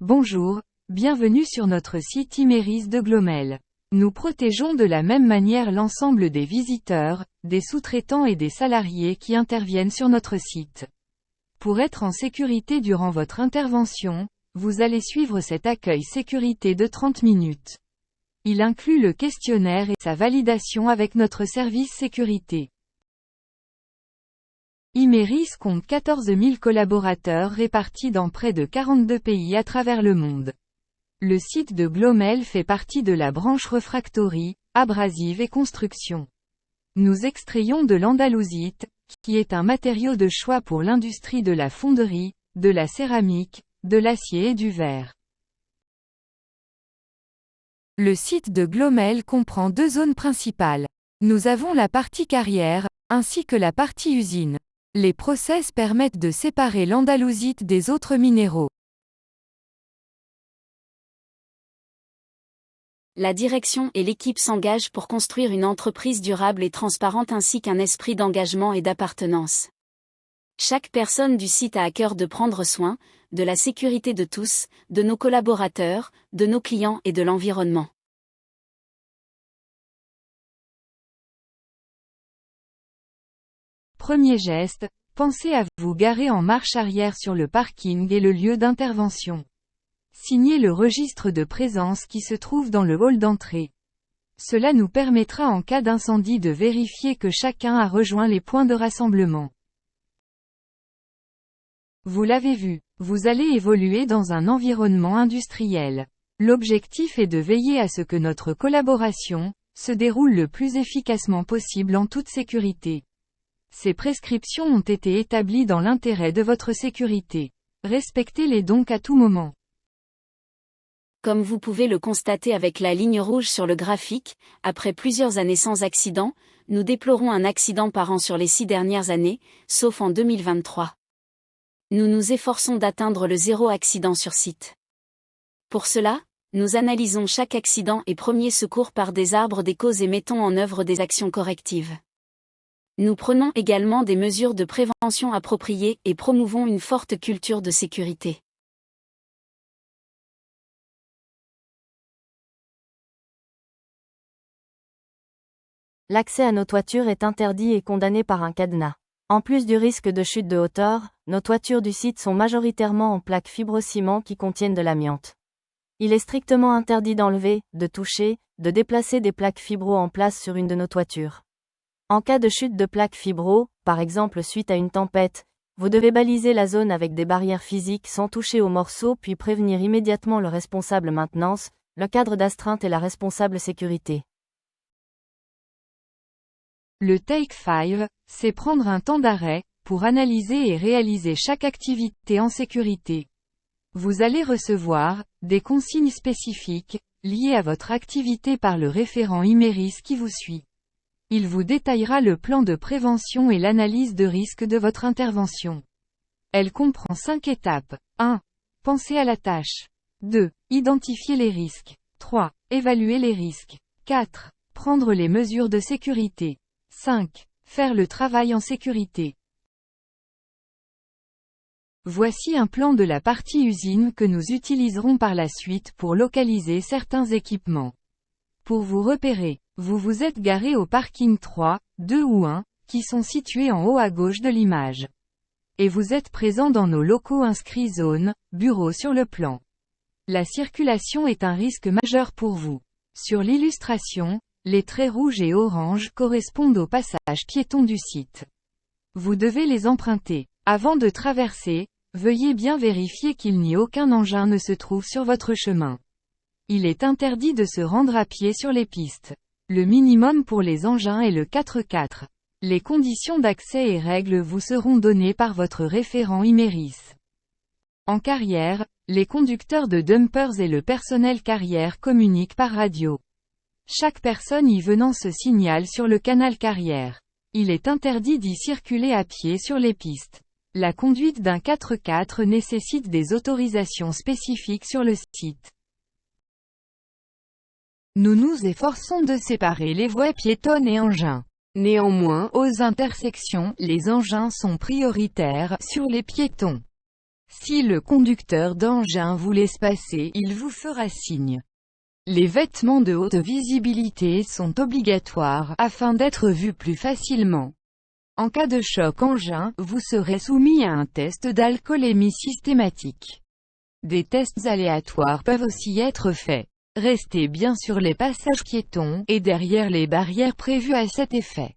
Bonjour, bienvenue sur notre site Imeris de Glomel. Nous protégeons de la même manière l'ensemble des visiteurs, des sous-traitants et des salariés qui interviennent sur notre site. Pour être en sécurité durant votre intervention, vous allez suivre cet accueil sécurité de 30 minutes. Il inclut le questionnaire et sa validation avec notre service sécurité. Imeris compte 14 000 collaborateurs répartis dans près de 42 pays à travers le monde. Le site de Glomel fait partie de la branche refractorie, abrasive et construction. Nous extrayons de l'andalousite, qui est un matériau de choix pour l'industrie de la fonderie, de la céramique, de l'acier et du verre. Le site de Glomel comprend deux zones principales. Nous avons la partie carrière, ainsi que la partie usine. Les process permettent de séparer l'andalousite des autres minéraux. La direction et l'équipe s'engagent pour construire une entreprise durable et transparente ainsi qu'un esprit d'engagement et d'appartenance. Chaque personne du site a à cœur de prendre soin de la sécurité de tous, de nos collaborateurs, de nos clients et de l'environnement. Premier geste, pensez à vous garer en marche arrière sur le parking et le lieu d'intervention. Signez le registre de présence qui se trouve dans le hall d'entrée. Cela nous permettra en cas d'incendie de vérifier que chacun a rejoint les points de rassemblement. Vous l'avez vu, vous allez évoluer dans un environnement industriel. L'objectif est de veiller à ce que notre collaboration se déroule le plus efficacement possible en toute sécurité. Ces prescriptions ont été établies dans l'intérêt de votre sécurité. Respectez-les donc à tout moment. Comme vous pouvez le constater avec la ligne rouge sur le graphique, après plusieurs années sans accident, nous déplorons un accident par an sur les 6 dernières années, sauf en 2023. Nous nous efforçons d'atteindre le zéro accident sur site. Pour cela, nous analysons chaque accident et premiers secours par des arbres des causes et mettons en œuvre des actions correctives. Nous prenons également des mesures de prévention appropriées et promouvons une forte culture de sécurité. L'accès à nos toitures est interdit et condamné par un cadenas. En plus du risque de chute de hauteur, nos toitures du site sont majoritairement en plaques fibrociment qui contiennent de l'amiante. Il est strictement interdit d'enlever, de toucher, de déplacer des plaques fibro en place sur une de nos toitures. En cas de chute de plaques fibro, par exemple suite à une tempête, vous devez baliser la zone avec des barrières physiques sans toucher aux morceaux puis prévenir immédiatement le responsable maintenance, le cadre d'astreinte et la responsable sécurité. Le Take 5, c'est prendre un temps d'arrêt, pour analyser et réaliser chaque activité en sécurité. Vous allez recevoir des consignes spécifiques, liées à votre activité par le référent Imeris qui vous suit. Il vous détaillera le plan de prévention et l'analyse de risque de votre intervention. Elle comprend 5 étapes. 1. Penser à la tâche. 2. Identifier les risques. 3. Évaluer les risques. 4. Prendre les mesures de sécurité. 5. Faire le travail en sécurité. Voici un plan de la partie usine que nous utiliserons par la suite pour localiser certains équipements. Pour vous repérer, vous vous êtes garé au parking 3, 2 ou 1, qui sont situés en haut à gauche de l'image. Et vous êtes présent dans nos locaux inscrits zone, bureau sur le plan. La circulation est un risque majeur pour vous. Sur l'illustration, les traits rouges et oranges correspondent au passage piéton du site. Vous devez les emprunter. Avant de traverser, veuillez bien vérifier qu'il n'y a aucun engin ne se trouve sur votre chemin. Il est interdit de se rendre à pied sur les pistes. Le minimum pour les engins est le 4x4. Les conditions d'accès et règles vous seront données par votre référent Imeris. En carrière, les conducteurs de dumpers et le personnel carrière communiquent par radio. Chaque personne y venant se signale sur le canal carrière. Il est interdit d'y circuler à pied sur les pistes. La conduite d'un 4x4 nécessite des autorisations spécifiques sur le site. Nous nous efforçons de séparer les voies piétonnes et engins. Néanmoins, aux intersections, les engins sont prioritaires sur les piétons. Si le conducteur d'engin vous laisse passer, il vous fera signe. Les vêtements de haute visibilité sont obligatoires, afin d'être vus plus facilement. En cas de choc engin, vous serez soumis à un test d'alcoolémie systématique. Des tests aléatoires peuvent aussi être faits. Restez bien sur les passages piétons, et derrière les barrières prévues à cet effet.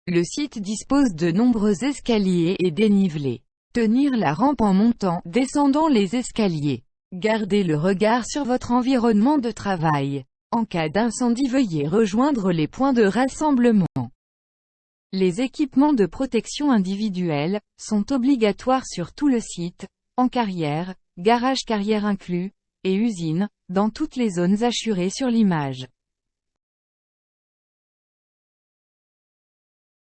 Le site dispose de nombreux escaliers et dénivelés. Tenir la rampe en montant, descendant les escaliers. Gardez le regard sur votre environnement de travail. En cas d'incendie, veuillez rejoindre les points de rassemblement. Les équipements de protection individuelle sont obligatoires sur tout le site, en carrière, garage carrière inclus, et usine, dans toutes les zones assurées sur l'image.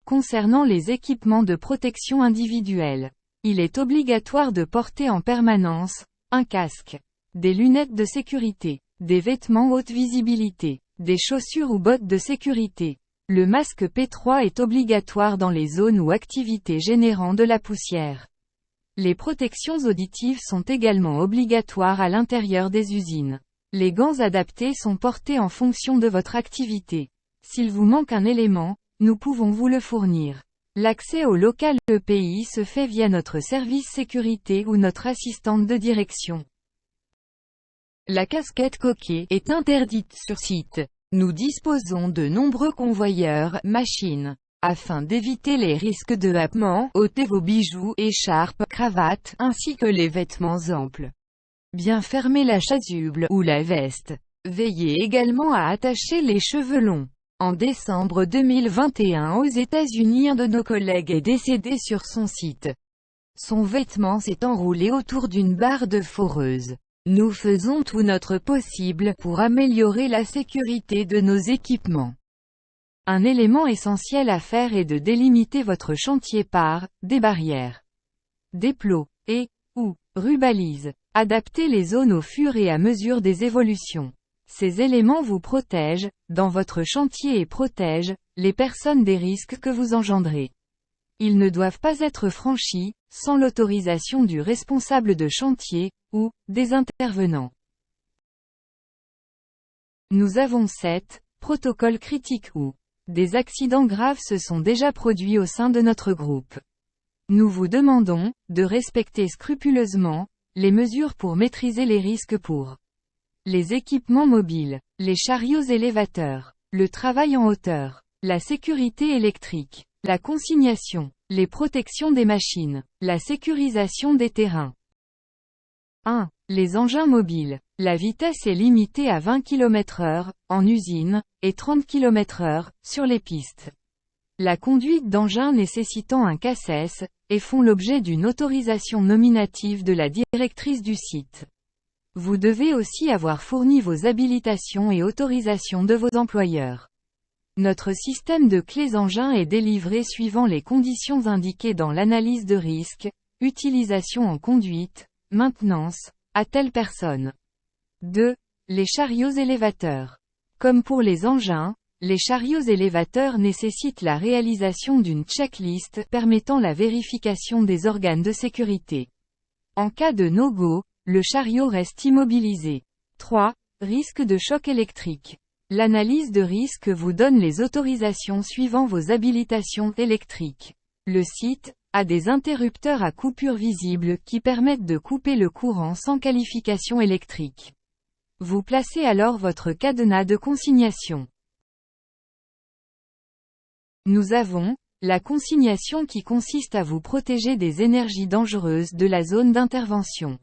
Concernant les équipements de protection individuelle, il est obligatoire de porter en permanence un casque, des lunettes de sécurité, des vêtements haute visibilité, des chaussures ou bottes de sécurité. Le masque P3 est obligatoire dans les zones ou activités générant de la poussière. Les protections auditives sont également obligatoires à l'intérieur des usines. Les gants adaptés sont portés en fonction de votre activité. S'il vous manque un élément, nous pouvons vous le fournir. L'accès au local EPI se fait via notre service sécurité ou notre assistante de direction. La casquette coquet est interdite sur site. Nous disposons de nombreux convoyeurs, machines. Afin d'éviter les risques de happement, ôtez vos bijoux, écharpes, cravates, ainsi que les vêtements amples. Bien fermer la chasuble ou la veste. Veillez également à attacher les cheveux longs. En décembre 2021 aux États-Unis, un de nos collègues est décédé sur son site. Son vêtement s'est enroulé autour d'une barre de foreuse. Nous faisons tout notre possible pour améliorer la sécurité de nos équipements. Un élément essentiel à faire est de délimiter votre chantier par des barrières, des plots, ou rubalises. Adaptez les zones au fur et à mesure des évolutions. Ces éléments vous protègent, dans votre chantier et protègent les personnes des risques que vous engendrez. Ils ne doivent pas être franchis, sans l'autorisation du responsable de chantier, ou des intervenants. Nous avons 7 protocoles critiques où des accidents graves se sont déjà produits au sein de notre groupe. Nous vous demandons de respecter scrupuleusement les mesures pour maîtriser les risques pour les équipements mobiles, les chariots élévateurs, le travail en hauteur, la sécurité électrique, la consignation, les protections des machines, la sécurisation des terrains. 1. Les engins mobiles. La vitesse est limitée à 20 km/h, en usine, et 30 km/h, sur les pistes. La conduite d'engins nécessitant un CACES, et font l'objet d'une autorisation nominative de la directrice du site. Vous devez aussi avoir fourni vos habilitations et autorisations de vos employeurs. Notre système de clés engins est délivré suivant les conditions indiquées dans l'analyse de risque, utilisation en conduite, maintenance, à telle personne. 2. Les chariots élévateurs. Comme pour les engins, les chariots élévateurs nécessitent la réalisation d'une checklist permettant la vérification des organes de sécurité. En cas de no-go, le chariot reste immobilisé. 3. Risque de choc électrique. L'analyse de risque vous donne les autorisations suivant vos habilitations électriques. Le site a des interrupteurs à coupure visible qui permettent de couper le courant sans qualification électrique. Vous placez alors votre cadenas de consignation. Nous avons la consignation qui consiste à vous protéger des énergies dangereuses de la zone d'intervention.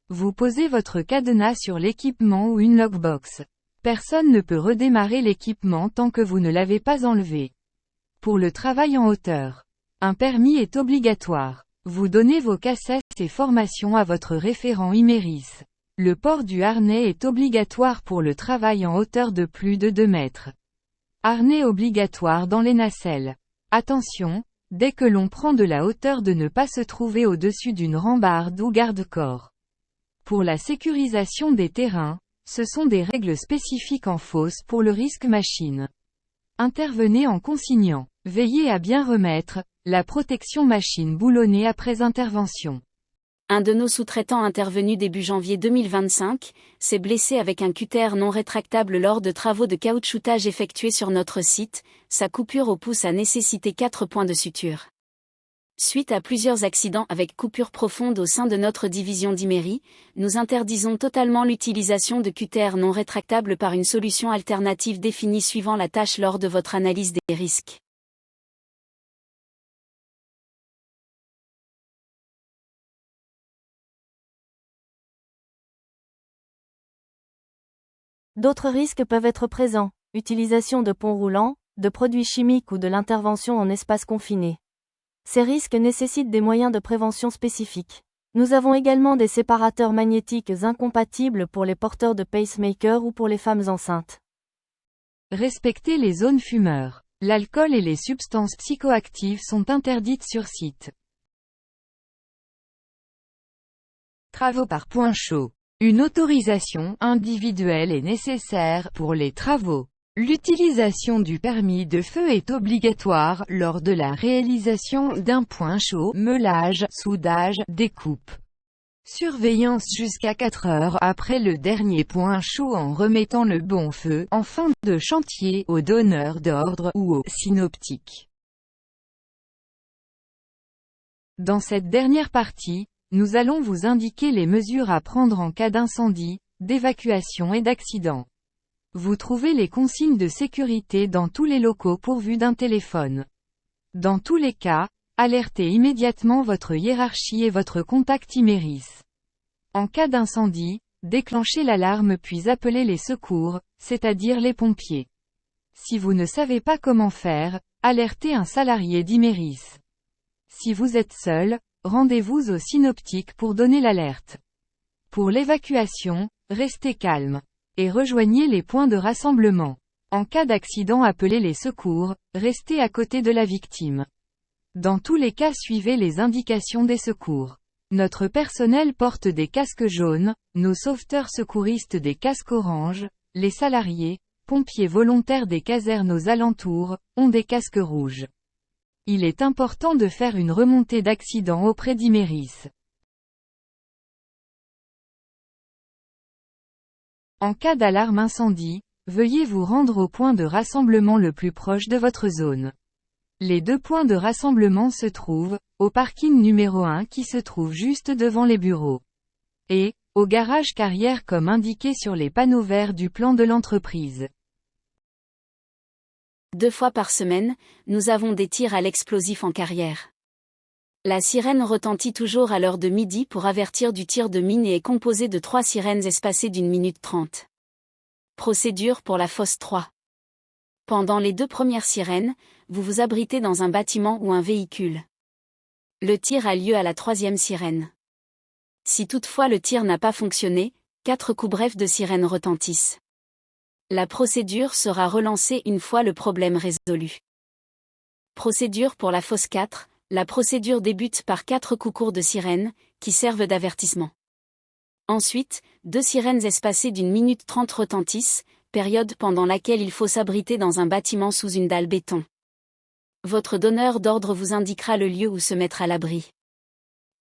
Vous posez votre cadenas sur l'équipement ou une lockbox. Personne ne peut redémarrer l'équipement tant que vous ne l'avez pas enlevé. Pour le travail en hauteur, un permis est obligatoire. Vous donnez vos CACES et formations à votre référent Imeris. Le port du harnais est obligatoire pour le travail en hauteur de plus de 2 mètres. Harnais obligatoire dans les nacelles. Attention, dès que l'on prend de la hauteur, de ne pas se trouver au-dessus d'une rambarde ou garde-corps. Pour la sécurisation des terrains, ce sont des règles spécifiques en fosse pour le risque machine. Intervenez en consignant. Veillez à bien remettre la protection machine boulonnée après intervention. Un de nos sous-traitants intervenu début janvier 2025, s'est blessé avec un cutter non rétractable lors de travaux de caoutchoutage effectués sur notre site, sa coupure au pouce a nécessité 4 points de suture. Suite à plusieurs accidents avec coupure profonde au sein de notre division d'Imery, nous interdisons totalement l'utilisation de cutters non rétractables par une solution alternative définie suivant la tâche lors de votre analyse des risques. D'autres risques peuvent être présents, utilisation de ponts roulants, de produits chimiques ou de l'intervention en espace confiné. Ces risques nécessitent des moyens de prévention spécifiques. Nous avons également des séparateurs magnétiques incompatibles pour les porteurs de pacemaker ou pour les femmes enceintes. Respectez les zones fumeurs. L'alcool et les substances psychoactives sont interdites sur site. Travaux par point chaud. Une autorisation individuelle est nécessaire pour les travaux. L'utilisation du permis de feu est obligatoire lors de la réalisation d'un point chaud, meulage, soudage, découpe. Surveillance jusqu'à 4 heures après le dernier point chaud en remettant le bon feu, en fin de chantier, au donneur d'ordre ou au synoptique. Dans cette dernière partie, nous allons vous indiquer les mesures à prendre en cas d'incendie, d'évacuation et d'accident. Vous trouvez les consignes de sécurité dans tous les locaux pourvus d'un téléphone. Dans tous les cas, alertez immédiatement votre hiérarchie et votre contact Imeris. En cas d'incendie, déclenchez l'alarme puis appelez les secours, c'est-à-dire les pompiers. Si vous ne savez pas comment faire, alertez un salarié d'Imeris. Si vous êtes seul, rendez-vous au synoptique pour donner l'alerte. Pour l'évacuation, restez calme. Et rejoignez les points de rassemblement. En cas d'accident, appelez les secours, restez à côté de la victime. Dans tous les cas, suivez les indications des secours. Notre personnel porte des casques jaunes, nos sauveteurs secouristes des casques oranges, les salariés, pompiers volontaires des casernes aux alentours, ont des casques rouges. Il est important de faire une remontée d'accident auprès d'Imeris. En cas d'alarme incendie, veuillez vous rendre au point de rassemblement le plus proche de votre zone. Les 2 points de rassemblement se trouvent, au parking numéro 1 qui se trouve juste devant les bureaux. Et, au garage carrière comme indiqué sur les panneaux verts du plan de l'entreprise. 2 fois par semaine, nous avons des tirs à l'explosif en carrière. La sirène retentit toujours à l'heure de midi pour avertir du tir de mine et est composée de 3 sirènes espacées d'1 minute 30. Procédure pour la fosse 3. Pendant les 2 premières sirènes, vous vous abritez dans un bâtiment ou un véhicule. Le tir a lieu à la 3e sirène. Si toutefois le tir n'a pas fonctionné, 4 coups brefs de sirène retentissent. La procédure sera relancée une fois le problème résolu. Procédure pour la fosse 4. La procédure débute par 4 coups courts de sirène, qui servent d'avertissement. Ensuite, 2 sirènes espacées d'1 minute 30 retentissent, période pendant laquelle il faut s'abriter dans un bâtiment sous une dalle béton. Votre donneur d'ordre vous indiquera le lieu où se mettre à l'abri.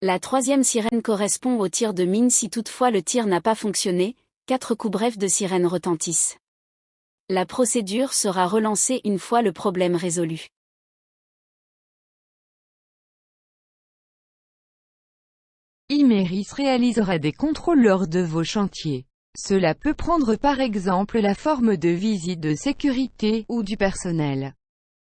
La 3e sirène correspond au tir de mine si toutefois le tir n'a pas fonctionné, 4 coups brefs de sirène retentissent. La procédure sera relancée une fois le problème résolu. Imeris réalisera des contrôles lors de vos chantiers. Cela peut prendre par exemple la forme de visite de sécurité ou du personnel.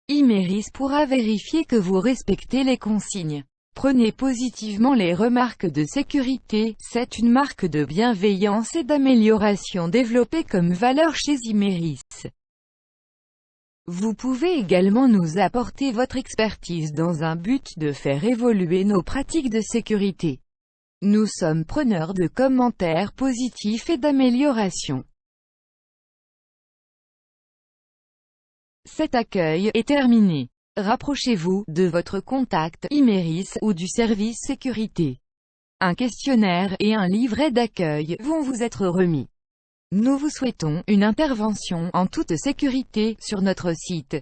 Imeris pourra vérifier que vous respectez les consignes. Prenez positivement les remarques de sécurité, c'est une marque de bienveillance et d'amélioration développée comme valeur chez Imeris. Vous pouvez également nous apporter votre expertise dans un but de faire évoluer nos pratiques de sécurité. Nous sommes preneurs de commentaires positifs et d'améliorations. Cet accueil est terminé. Rapprochez-vous de votre contact Imeris ou du service sécurité. Un questionnaire et un livret d'accueil vont vous être remis. Nous vous souhaitons une intervention en toute sécurité sur notre site.